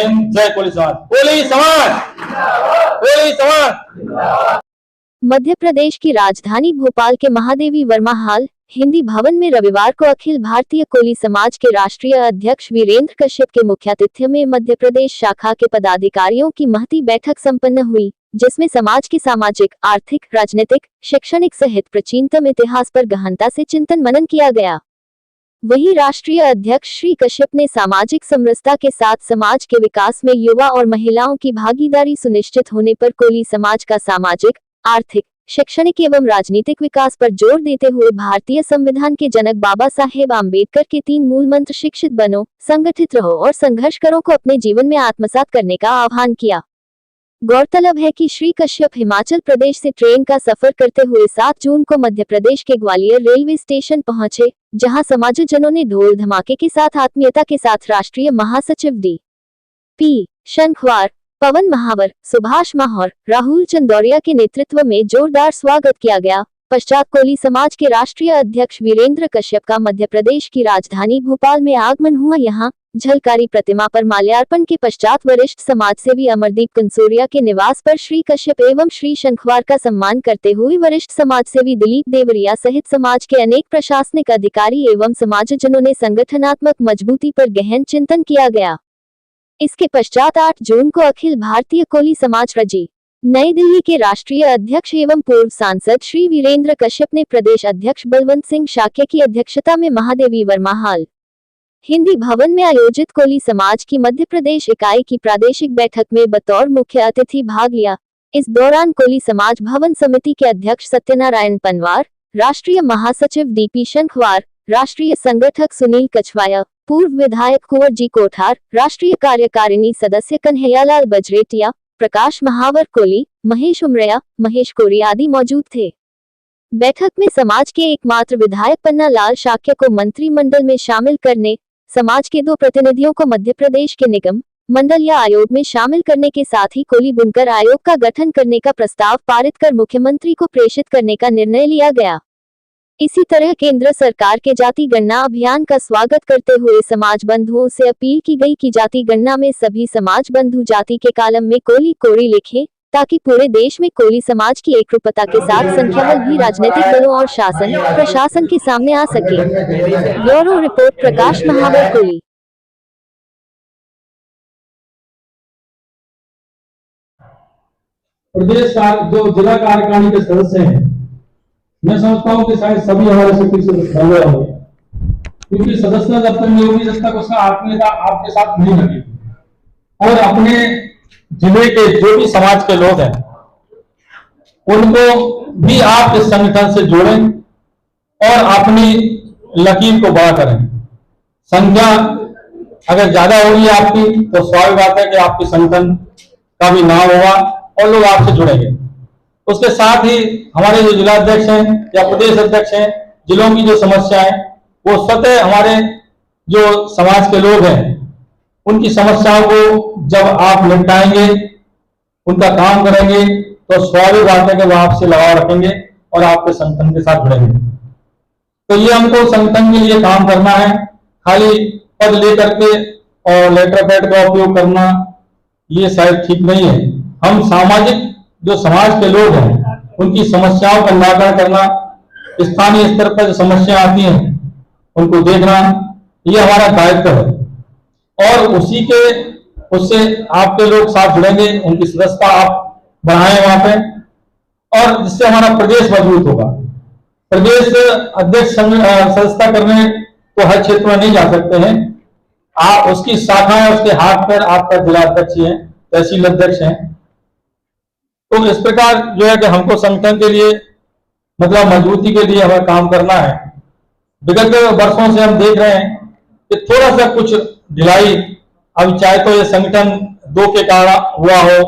हिंद, जय कोली समाज। कोली समाज, कोली समाज। मध्य प्रदेश की राजधानी भोपाल के महादेवी वर्मा हॉल हिंदी भवन में रविवार को अखिल भारतीय कोली समाज के राष्ट्रीय अध्यक्ष वीरेंद्र कश्यप के मुख्यातिथ्य में मध्य प्रदेश शाखा के पदाधिकारियों की महती बैठक संपन्न हुई, जिसमें समाज के सामाजिक, आर्थिक, राजनीतिक, शैक्षणिक सहित प्राचीनतम इतिहास पर गहनता से चिंतन मनन किया गया। वहीं राष्ट्रीय अध्यक्ष श्री कश्यप ने सामाजिक समरसता के साथ समाज के विकास में युवा और महिलाओं की भागीदारी सुनिश्चित होने पर कोली समाज का सामाजिक, आर्थिक, शैक्षणिक एवं राजनीतिक विकास पर जोर देते हुए भारतीय संविधान के जनक बाबा साहेब आम्बेडकर के 3 मूल मंत्र शिक्षित बनो, संगठित रहो और संघर्ष करो को अपने जीवन में आत्मसात करने का आह्वान किया। गौरतलब है कि श्री कश्यप हिमाचल प्रदेश से ट्रेन का सफर करते हुए 7 जून को मध्य प्रदेश के ग्वालियर रेलवे स्टेशन पहुंचे, जहां समाजजनों ने ढोल धमाके के साथ आत्मीयता के साथ राष्ट्रीय महासचिव डी.पी. शंखवार, पवन महावर, सुभाष माहौर, राहुल चंदौरिया के नेतृत्व में जोरदार स्वागत किया गया। पश्चात कोली समाज के राष्ट्रीय अध्यक्ष वीरेंद्र कश्यप का मध्य प्रदेश की राजधानी भोपाल में आगमन हुआ। यहां झलकारी प्रतिमा पर माल्यार्पण के पश्चात वरिष्ठ समाजसेवी अमरदीप कंसोरिया के निवास पर श्री कश्यप एवं श्री शंखवार का सम्मान करते हुए वरिष्ठ समाजसेवी दिलीप देवरिया सहित समाज के अनेक प्रशासनिक अधिकारी एवं समाजजनों ने संगठनात्मक मजबूती पर गहन चिंतन किया गया। इसके पश्चात 8 जून को अखिल भारतीय कोली समाज रजी नई दिल्ली के राष्ट्रीय अध्यक्ष एवं पूर्व सांसद श्री वीरेंद्र कश्यप ने प्रदेश अध्यक्ष बलवंत सिंह शाक्य की अध्यक्षता में महादेवी वर्मा हॉल हिंदी भवन में आयोजित कोली समाज की मध्य प्रदेश इकाई की प्रादेशिक बैठक में बतौर मुख्य अतिथि भाग लिया। इस दौरान कोली समाज भवन समिति के अध्यक्ष सत्यनारायण पनवार, राष्ट्रीय महासचिव डी.पी. शंखवार, राष्ट्रीय संगठक सुनील कछवाया, पूर्व विधायक कुंवर जी कोठार, राष्ट्रीय कार्यकारिणी सदस्य कन्हैयालाल बजरेटिया, प्रकाश महावर कोली, महेश उमरिया, महेश कोरी आदि मौजूद थे। बैठक में समाज के एकमात्र विधायक पन्ना लाल शाक्य को मंत्रिमंडल में शामिल करने, समाज के 2 प्रतिनिधियों को मध्य प्रदेश के निगम, मंडल या आयोग में शामिल करने के साथ ही कोली बुनकर आयोग का गठन करने का प्रस्ताव पारित कर मुख्यमंत्री को प्रेषित करने का निर्णय लिया गया। इसी तरह केंद्र सरकार के जाति गणना अभियान का स्वागत करते हुए समाज बंधुओं से अपील की गई कि जाति गणना में सभी समाज बंधु जाति के कालम में कोली कोरी लिखें, ताकि पूरे देश में कोली समाज की एकरूपता के साथ संख्याबल भी राजनीतिक दलों और शासन प्रशासन के सामने आ सके। ब्यूरो रिपोर्ट, प्रकाश महावर कोली। प्रदेश का जो जिला कार्यकारिणी के सदस्य हैं, मैं समझता हूँ कि शायद सभी हमारे शक्ति से बंधे हो, क्योंकि सदस्यता जब तक नहीं होगी, जब तक उसका आत्मीयता आपके साथ नहीं लगेगी। और अपने जिले के जो भी समाज के लोग हैं, उनको भी आप इस संगठन से जोड़ें और अपनी लकीर को बड़ा करें। संख्या अगर ज्यादा होगी आपकी, तो स्वाभाविक बात है कि आपके संगठन का भी नाम होगा और लोग आपसे जुड़ेंगे। उसके साथ ही हमारे जो जिलाध्यक्ष हैं या प्रदेश अध्यक्ष हैं, जिलों की जो समस्या है वो स्वतः हमारे जो समाज के लोग हैं उनकी समस्याओं को जब आप निपटाएंगे, उनका काम करेंगे, तो स्वाभाविक बात है कि वो आपसे लगाव रखेंगे और आपके संगठन के साथ जुड़ेंगे। तो ये हमको संगठन के लिए काम करना है, खाली पद लेकर के और लेटर पैड का उपयोग करना ये शायद ठीक नहीं है। हम सामाजिक जो समाज के लोग हैं उनकी समस्याओं का निराकरण करना, स्थानीय स्तर पर जो समस्या आती हैं उनको देखना, ये हमारा दायित्व है। और उससे आपके लोग साथ जुड़ेंगे, उनकी सदस्यता आप बढ़ाएं वहां पे, और जिससे हमारा प्रदेश मजबूत होगा। प्रदेश अध्यक्ष सदस्यता करने तो हर क्षेत्र में नहीं जा सकते हैं, आप उसकी शाखाएं, उसके हाथ पर आपका जिला अध्यक्ष है, तहसील अध्यक्ष हैं। तो इस प्रकार जो है कि हमको संगठन के लिए मतलब मजबूती के लिए हमें काम करना है। विगत वर्षों से हम देख रहे हैं कि थोड़ा सा कुछ ढिलाई, अब चाहे तो ये संगठन 2 के कारण हुआ हो,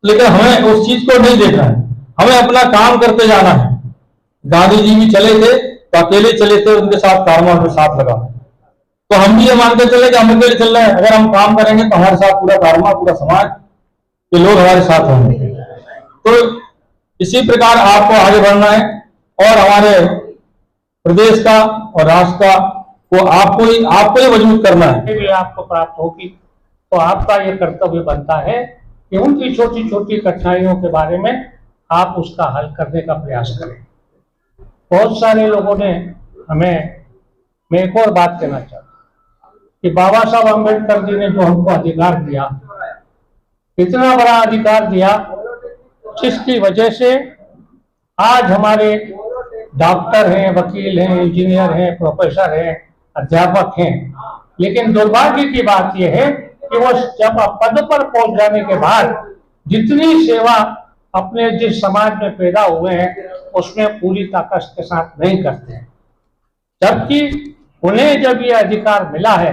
लेकिन हमें उस चीज को नहीं देखना है, हमें अपना काम करते जाना है। गांधी जी भी चले थे तो अकेले चले थे, उनके साथ कारवा के साथ लगा। तो हम भी ये मानते चले कि हम अकेले चल रहे हैं, अगर हम काम करेंगे तो हमारे साथ पूरा कारवा, पूरा समाज के लोग हमारे साथ होंगे। तो इसी प्रकार आपको आगे बढ़ना है और हमारे प्रदेश का और राष्ट्र का को आपको ही मजबूत करना है। भी आपको प्राप्त होगी तो आपका ये कर्तव्य बनता है कि उनकी छोटी छोटी कठिनाइयों के बारे में आप उसका हल करने का प्रयास करें। बहुत सारे लोगों ने मैं एक और बात कहना चाहता हूँ कि बाबा साहब अम्बेडकर जी ने जो हमको अधिकार दिया, इतना बड़ा अधिकार दिया, जिसकी वजह से आज हमारे डॉक्टर हैं, वकील हैं, इंजीनियर हैं, प्रोफेसर हैं, अध्यापक हैं। लेकिन दुर्भाग्य की बात यह है कि वो जब पद पर पहुंच जाने के बाद जितनी सेवा अपने जिस समाज में पैदा हुए हैं उसमें पूरी ताकत के साथ नहीं करते हैं। जबकि उन्हें जब ये अधिकार मिला है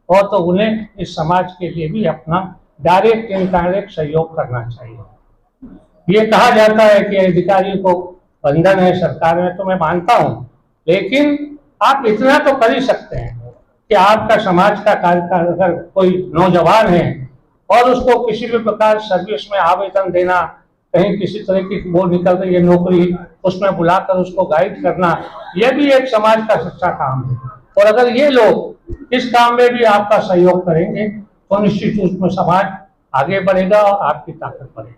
और तो उन्हें इस समाज के लिए भी अपना डायरेक्ट इनडायरेक्ट सहयोग करना चाहिए। ये कहा जाता है कि अधिकारी को बंधन है सरकार में, तो मैं मानता हूं, लेकिन आप इतना तो कर ही सकते हैं कि आपका समाज का कार्यकाल अगर कोई नौजवान है और उसको किसी भी प्रकार सर्विस में आवेदन देना, कहीं किसी तरह की वो निकल रही है नौकरी, उसमें बुलाकर उसको गाइड करना, यह भी एक समाज का सच्चा काम है। और अगर ये लोग इस काम में भी आपका सहयोग करेंगे तो निश्चित रूप में समाज आगे बढ़ेगा और आपकी ताकत बढ़ेगी।